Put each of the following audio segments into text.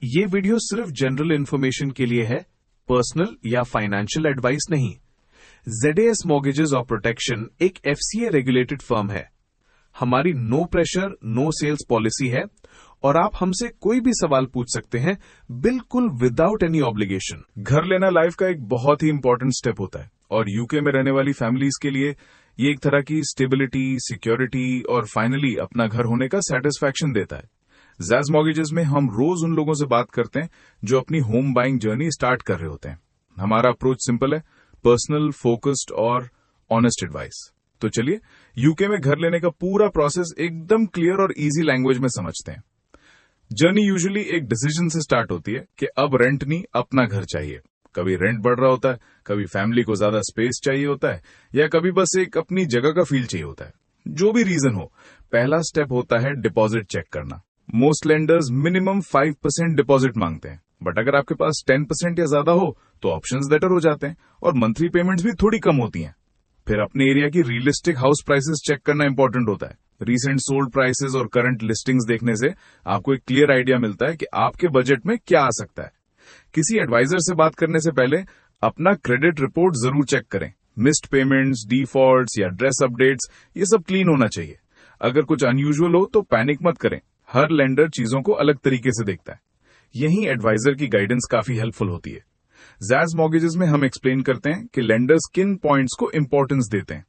ये वीडियो सिर्फ general information के लिए है, पर्सनल या फाइनेंशियल एडवाइस नहीं। ZAS मॉर्गेजेस और प्रोटेक्शन एक FCA रेगुलेटेड फर्म है। हमारी no pressure no sales policy है और आप हमसे कोई भी सवाल पूछ सकते हैं, बिल्कुल विदाउट एनी ऑब्लिगेशन। घर लेना लाइफ का एक बहुत ही इंपॉर्टेंट स्टेप होता है और यूके में रहने वाली फैमिलीज के लिए ये एक तरह की स्टेबिलिटी, सिक्योरिटी और फाइनली अपना घर होने का सेटिस्फैक्शन देता है। ज़ैस मॉर्गेजेस में हम रोज उन लोगों से बात करते हैं जो अपनी होम बाइंग जर्नी स्टार्ट कर रहे होते हैं। हमारा अप्रोच सिंपल है, पर्सनल, फोकस्ड और ऑनेस्ट एडवाइस। तो चलिए यूके में घर लेने का पूरा प्रोसेस एकदम क्लियर और इजी लैंग्वेज में समझते हैं। जर्नी यूजुअली एक डिसीजन से स्टार्ट होती है कि अब रेंट नहीं, अपना घर चाहिए। कभी रेंट बढ़ रहा होता है, कभी फैमिली को ज्यादा स्पेस चाहिए होता है, या कभी बस एक अपनी जगह का फील चाहिए होता है। जो भी रीजन हो, पहला स्टेप होता है डिपॉजिट चेक करना। मोस्ट लेंडर्स मिनिमम 5% डिपॉजिट मांगते हैं, बट अगर आपके पास 10% या ज्यादा हो तो ऑप्शंस बेटर हो जाते हैं और मंथली पेमेंट्स भी थोड़ी कम होती हैं। फिर अपने एरिया की रियलिस्टिक हाउस प्राइसेस चेक करना इंपॉर्टेंट होता है। रीसेंट सोल्ड प्राइसेस और करंट लिस्टिंग्स देखने से आपको एक क्लियर आइडिया मिलता है कि आपके बजट में क्या आ सकता है। किसी एडवाइजर से बात करने से पहले अपना क्रेडिट रिपोर्ट जरूर चेक करें। मिस्ड पेमेंट्स, डिफॉल्ट्स या एड्रेस अपडेट्स, ये सब क्लीन होना चाहिए। अगर कुछ अनयूजुअल हो तो पैनिक मत करें, हर लेंडर चीजों को अलग तरीके से देखता है। यही एडवाइजर की गाइडेंस काफी हेल्पफुल होती है। ज़ैस मॉर्गेजेस में हम एक्सप्लेन करते हैं कि लेंडर्स किन पॉइंट्स को इंपॉर्टेंस देते हैं।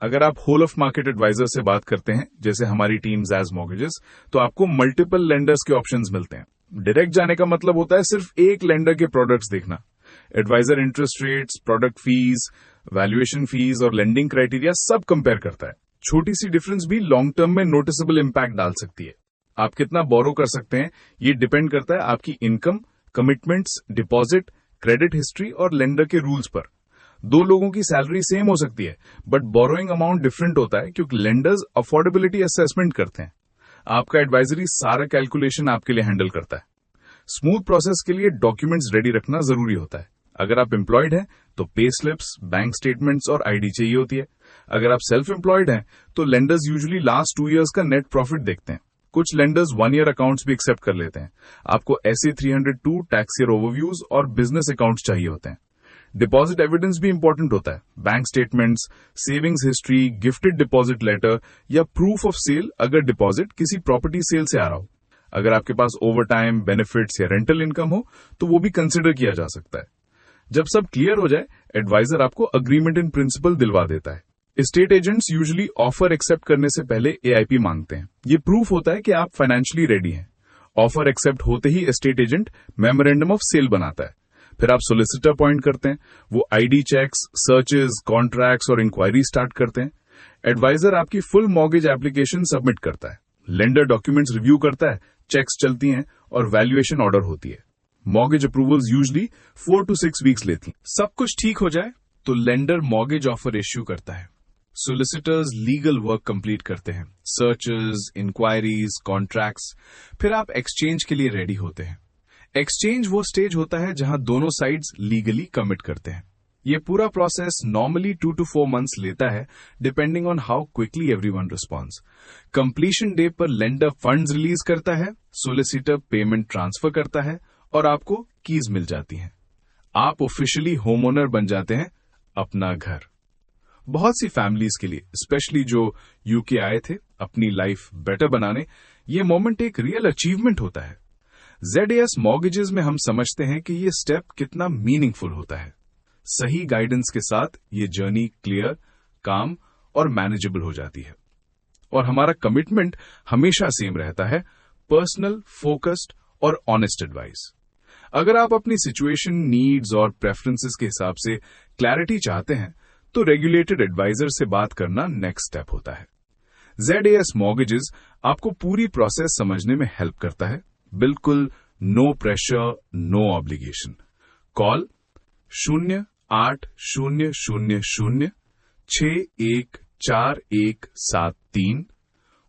अगर आप होल ऑफ मार्केट एडवाइजर से बात करते हैं, जैसे हमारी टीम ज़ैस मॉर्गेजेस, तो आपको मल्टीपल लेंडर्स के ऑप्शंस मिलते हैं। डायरेक्ट जाने का मतलब होता है सिर्फ एक लेंडर के प्रोडक्ट्स देखना। Adviser interest rates, product fees, valuation fees और लेंडिंग क्राइटेरिया सब कंपेयर करता है। छोटी सी डिफरेंस भी लॉन्ग टर्म में नोटिसेबल इंपैक्ट डाल सकती है। आप कितना बोरो कर सकते हैं, ये डिपेंड करता है आपकी income, commitments, deposit, credit history और लेंडर के रूल्स पर। दो लोगों की सैलरी सेम हो सकती है, बट बोरोइंग अमाउंट डिफरेंट होता है क्योंकि लेंडर्स अफोर्डेबिलिटी असेसमेंट करते हैं। आपका एडवाइजरी सारा कैलकुलेशन आपके लिए हैंडल करता है। स्मूथ प्रोसेस के लिए डॉक्यूमेंट्स रेडी रखना जरूरी होता है। अगर आप एम्प्लॉयड हैं तो पे स्लिप्स, बैंक स्टेटमेंट्स और आईडी चाहिए होती है। अगर आप सेल्फ एम्प्लॉयड हैं तो लेंडर्स यूजुअली लास्ट 2 ईयर्स का नेट प्रॉफिट देखते हैं। कुछ लेंडर्स 1 ईयर अकाउंट्स भी एक्सेप्ट कर लेते हैं। आपको SA 302, टैक्स ईयर ओवरव्यूज और बिजनेस अकाउंट्स चाहिए होते हैं। डिपॉजिट एविडेंस भी इंपॉर्टेंट होता है। Bank statements, savings history, gifted deposit letter या प्रूफ ऑफ सेल अगर डिपॉजिट किसी प्रॉपर्टी सेल से आ रहा हो। अगर आपके पास ओवर टाइम, बेनिफिट्स या रेंटल इनकम हो तो वो भी कंसिडर किया जा सकता है। जब सब क्लियर हो जाए, एडवाइजर आपको अग्रीमेंट इन प्रिंसिपल दिलवा देता है। Estate agents usually offer accept करने से पहले AIP मांगते हैं। ये प्रूफ होता है कि आप फाइनेंशियली रेडी हैं। ऑफर एक्सेप्ट होते ही estate agent memorandum of sale बनाता है। फिर आप सोलिसिटर अपॉइंट करते हैं। वो ID चेक्स, सर्चेज, कॉन्ट्रैक्ट्स और इंक्वायरी स्टार्ट करते हैं। एडवाइजर आपकी फुल मॉर्गेज एप्लीकेशन सबमिट करता है। लेंडर डॉक्यूमेंट्स रिव्यू करता है, चेक्स चलती हैं और वैल्यूएशन ऑर्डर होती है। Mortgage approvals usually 4 to 6 weeks लेती हैं। सब कुछ ठीक हो जाए तो लेंडर मॉर्गेज ऑफर इश्यू करता है। सोलिसिटर्स लीगल वर्क कंप्लीट करते हैं, सर्चेस, इंक्वायरीज, कॉन्ट्रैक्ट्स। फिर आप एक्सचेंज के लिए रेडी होते हैं। एक्सचेंज वो स्टेज होता है जहां दोनों साइड्स लीगली कमिट करते हैं। ये पूरा प्रोसेस नॉर्मली 2 to 4 मंथ्स लेता है, depending on how quickly everyone responds. Completion day पर लेंडर फंड्स रिलीज करता है, सोलिसिटर पेमेंट ट्रांसफर करता है और आपको कीज मिल जाती हैं। आप ऑफिशियली होम ओनर बन जाते हैं, अपना घर। बहुत सी फैमिलीज के लिए, स्पेशली जो यूके आए थे अपनी लाइफ बेटर बनाने, ये मोमेंट एक रियल अचीवमेंट होता है। ZAS मॉर्गेजेस में हम समझते हैं कि ये स्टेप कितना मीनिंगफुल होता है। सही गाइडेंस के साथ ये जर्नी क्लियर, काम और मैनेजेबल हो जाती है। और हमारा कमिटमेंट हमेशा सेम रहता है, पर्सनल, फोकस्ड और ऑनेस्ट एडवाइस। अगर आप अपनी सिचुएशन, नीड्स और प्रेफरेंसेस के हिसाब से क्लैरिटी चाहते हैं तो रेगुलेटेड एडवाइजर से बात करना नेक्स्ट स्टेप होता है। ZAS मॉर्गेजेस आपको पूरी प्रोसेस समझने में हेल्प करता है। बिल्कुल no pressure, no obligation. Call 080000614173,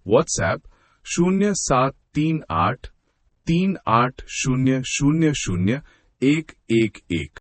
WhatsApp 073838000111।